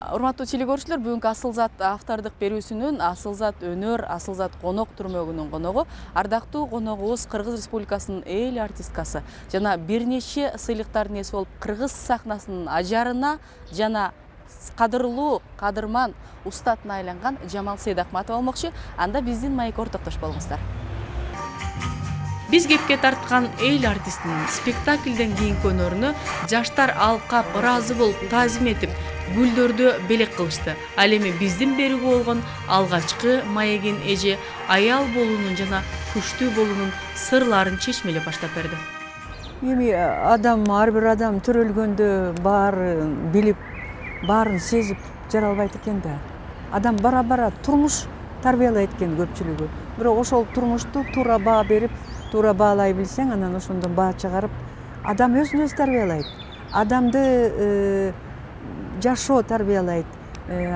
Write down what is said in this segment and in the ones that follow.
Урматтуу телекөрүүчүлөр, бүгүнкү Асылзат автордук берүүсүнүн Асылзат өнөр, Асылзат конок түрмөгүнүн коногу ардактуу коногубуз Кыргыз Республикасынын эл артисткасы жана бир нече сыйлыктардын ээси болуп кыргыз сахнасынын ажарына жана кадырлуу кадырман устатына айланган Жамал Сейдахматова болмокчу. Анда биздин маекке ортоктош болуңуздар. Биз кепке тарткан эл артистинин спектаклден кийинки өнөрүнө жаштар алкап ыраазы болуп таазим этип, гүлдөрдү белек кылышты. Ал эми биздин берүүгө болгон алгачкы маегин эже аял болуунун жана күчтүү болуунун сырларын чечмелеп баштап берди. Эми ар бир адам төрөлгөндө баарын билип, баарын сезип жаралбайт экен да. Адам бара турмуш тарбиялайт экен көпчүлүгү. Бирок ошол турмушту туура баа берип, туура баалай билсең, анан ошондон баа чыгарып, адам өзүн өзү тарбиялайт. Адамды жашоо тарбиялайт.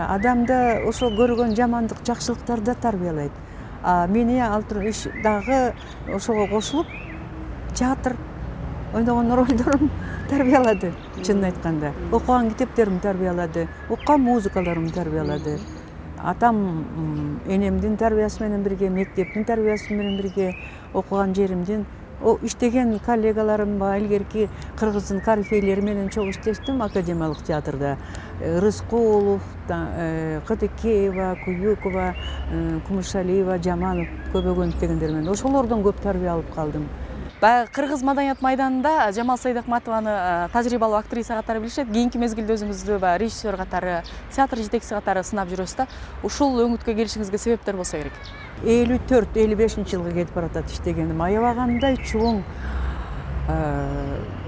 Адамды ошо көргөн жамандык, жакшылыктарды тарбиялайт. Мени ал иш дагы ошого кошулуп, театр ойногон ролдорум тарбиялады, чынын айтканда. Окуган китептерим тарбиялады, уккан музыкаларым тарбиялады. Атам энемдин тарбиясы менен бирге, мектептин тарбиясы менен бирге, окуган жеримдин, иштеген коллегаларым илгерки кыргыздын корифейлери менен чогуу иштештим академиялык театрда. Рыскулов, Кытыкеева, Куюкова, Кумушалиева, Жаманов, көбөгөн дегендер менен ошолордон көп тарбия алып калдым. Баягы Кыргыз маданият майданында Жамал Сейдахматованы тажрыйбалуу актриса катары билишет. Кийинки мезгилде өзүңүздү режиссер катары, театр жетекчиси катары сынап жүрөсүз да. Ушул өңүткө келишиңизге себептер болсо керек. 54-55 жылга кетип баратат иштегеним. Аябагандай чоң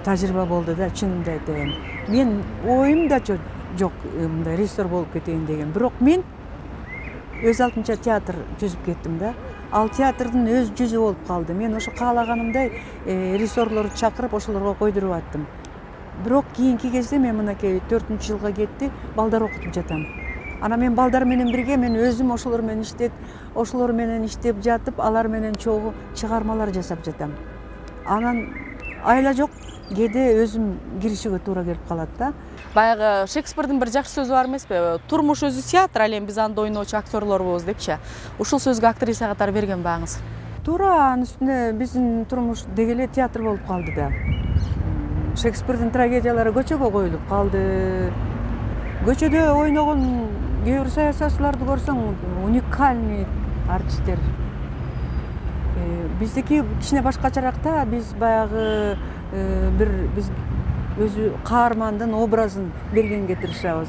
тажрыйба болду да, чынымды айтайын. Мен оюмда жок мындай режиссер болуп кетейин деген. Бирок мен өз алдынча театр түзүп кеттим да. Ал театрдын өз жүзү болуп калды. Мен ошо каалаганымдай режиссерлорду чакырып, ошолорго койдуруп аттым. Бирок кийинки кезде мен мынакей 4-жылга кетти, балдар окутуп жатам. Анан мен балдар менен бирге, мен өзүм ошолор менен иштеп жатып, алар менен чогуу чыгармалар жасап жатам. Анан айла жок, кээде өзүм киришиге туура келип калат да. Баягы Шекспирдин бир жакшы сөзү бар эмеспи? Турмуш өзү театр, ал эми биз анда ойноочу актерлорбуз депчи. Ушул сөзгө актриса катары берген бааңыз? Туура, анын үстүнө биздин турмуш деги эле театр болуп калды да. Шекспирдин трагедиялары көчөгө коюлуп калды. Көчөдө ойногон кээ бир саясатчыларды көрсөң, уникальный артисттер. Биздики кичине башкачараак да. Биз баягы биз өзү каармандын образын бергенге тырышабыз.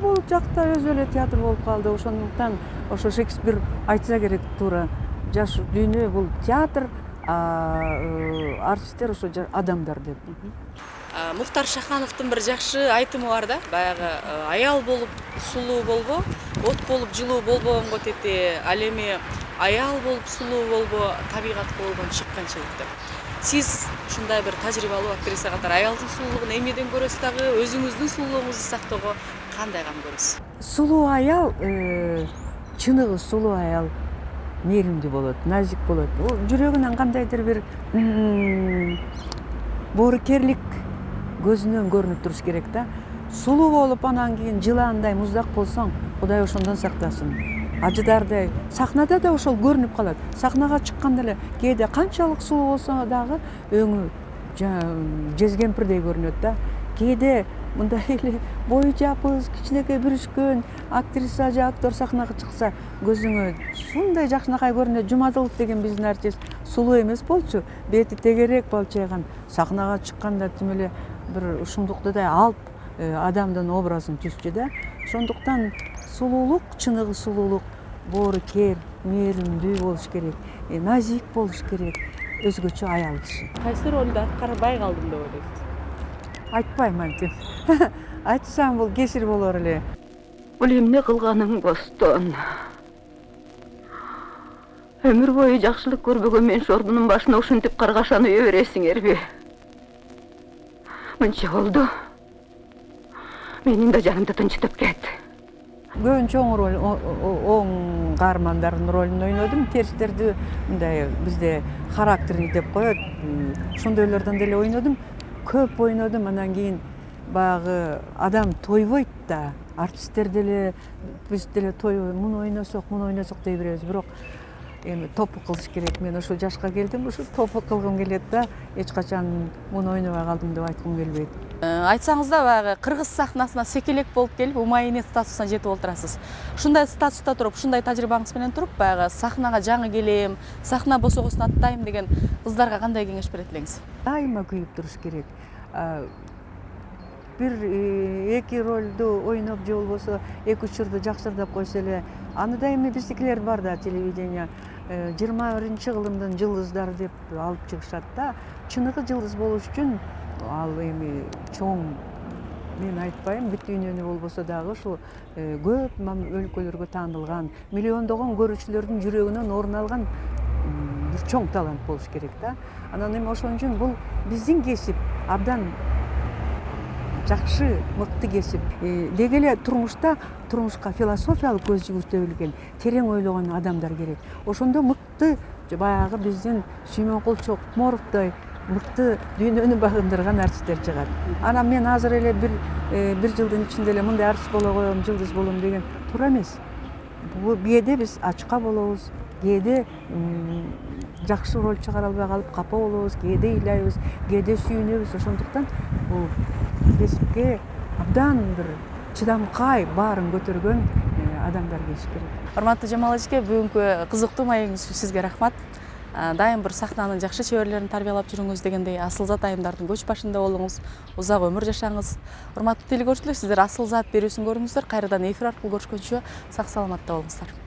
Бул жакта өзү эле театр болуп калды. Ошондуктан ошо Шекспир айтса керек туура. Жаш дүйнө бул театр, артисттер ошо адамдар деп. Мухтар Шахановдун бир жакшы айтымы бар да. Баягы аял болуп сулуу болбо, от болуп жылуу болбогонго тети, ал эми аял болуп сулуу болбо, табигатка болгон чыккынчылык деп. Сиз ушундай бир тажрыйбалуу актриса катары аялдын сулуулугун эмнеден көрөсүз дагы, өзүңүздүн сулуулугуңузду сактоого кандай кам көрөсүз? Сулуу аял, чыныгы сулуу аял мээримдүү болот, назик болот. Жүрөгүнөн кандайдыр бир боорукерлик көзүнөн көрүнүп туруш керек да. Сулуу болуп, анан кийин жылаандай муздак болсоң, Кудай ошондон сактасын. Ажыдардай сахнада да ошол көрүнүп калат. Сахнага чыкканда эле кээде канчалык сулуу болсо дагы өңү жезкемпирдей көрүнөт да. Кээде мындай эле бою жапыз, кичинекей бүрүшкөн актриса же актер сахнага чыкса, көзүңө ушундай жакшынакай көрүнөт. Жумадылов деген биздин артист сулуу эмес болчу, бети тегерек балчайган. Сахнага чыкканда тим эле бир ушундуктай алып адамдын образын түзчү да. Ошондуктан сулуулук, чыныгы сулуулук, боорукер, мээримдүү болуш керек, назик болуш керек, өзгөчө аял киши. Кайсы ролду аткарбай калдым деп ойлойсуз? Айтпайм антип. Айтсам бул кесир болор эле. Бул эмне кылганың бостон? Өмүр бою жакшылык көрбөгөн мен шордунун башына ушинтип каргашаны үйө бересиңерби? Мынча болду. Менин да жанымды тынчытып кет. Көбүнчө чоң роль, оң каармандардын ролун ойнодум. Терстерди мындай бизде характерни деп коет. Ошондойлордон деле ойнодум. Көп ойнодум. Анан кийин баягы адам тойбойт да. артисттер деле биз деле той муну ойносок дей беребиз, бирок эми топу кылыш керек. Мен ошо жашка келдим, ушу топу кылгым келет да, эч качан муну ойнобой калдым деп айткым келбейт. Айтсаңыз да баягы кыргыз сахнасына секелек болуп келип, умайне статусуна жетип олтурасыз. Ушундай статуста туруп, ушундай тажрыйбаңыз менен туруп, баягы сахнага жаңы келем, сахна босогосун аттайм деген кыздарга кандай кеңеш берет элеңиз? Дайыма күйүп туруш керек. Бир эки ролду ойноп же болбосо эки үч жырды жакшырдап койсо эле, аны да эми биздикилер бар да, телевидение 21-кылымдын жылдыздары деп алып чыгышат да. Чыныгы жылдыз болуш үчүн ал эми чоң, мен айтпайм, бүт дүйнөнү болбосо дагы ушул көп өлкөлөргө таанылган, миллиондогон көрүүчүлөрдүн жүрөгүнөн орун алган бир чоң талант болуш керек да. Анан эми ошон үчүн бул биздин кесип, абдан жакшы, мыкты кесип. Деги эле турмушка философиялык көз жүгүртө билген, терең ойлогон адамдар керек. Ошондо мыкты, баягы биздин Сүймөнкул Чокморовдой мыкты дүйнөнү багындырган артисттер чыгат. Анан мен азыр эле бир жылдын ичинде эле мындай артист боло коем, жылдыз болом деген туура эмес. Кээде биз ачка болобуз, кээде жакшы роль чыгара албай калып капа болобуз, кээде ыйлайбыз, кээде сүйүнөбүз. Ошондуктан бул кесипке абдан бир чыдамкай, баарын көтөргөн адамдар келиш керек. Урматтуу Жамал эжеке, бүгүнкү кызыктуу маегиңиз үчүн сизге рахмат. Дайым бір сахнанын жакшы чеберлерин тарбиялап жүрүңүз дегендей, Асылзат айымдардын көч башында болуңуз, узак өмүр жашаңыз. Урматтуу телекөрүүчүлөр, сиздер Асылзат берүүсүн көрүңүздөр. Кайрадан эфир аркылуу көрүшкөнчө сак саламатта болуңуздар.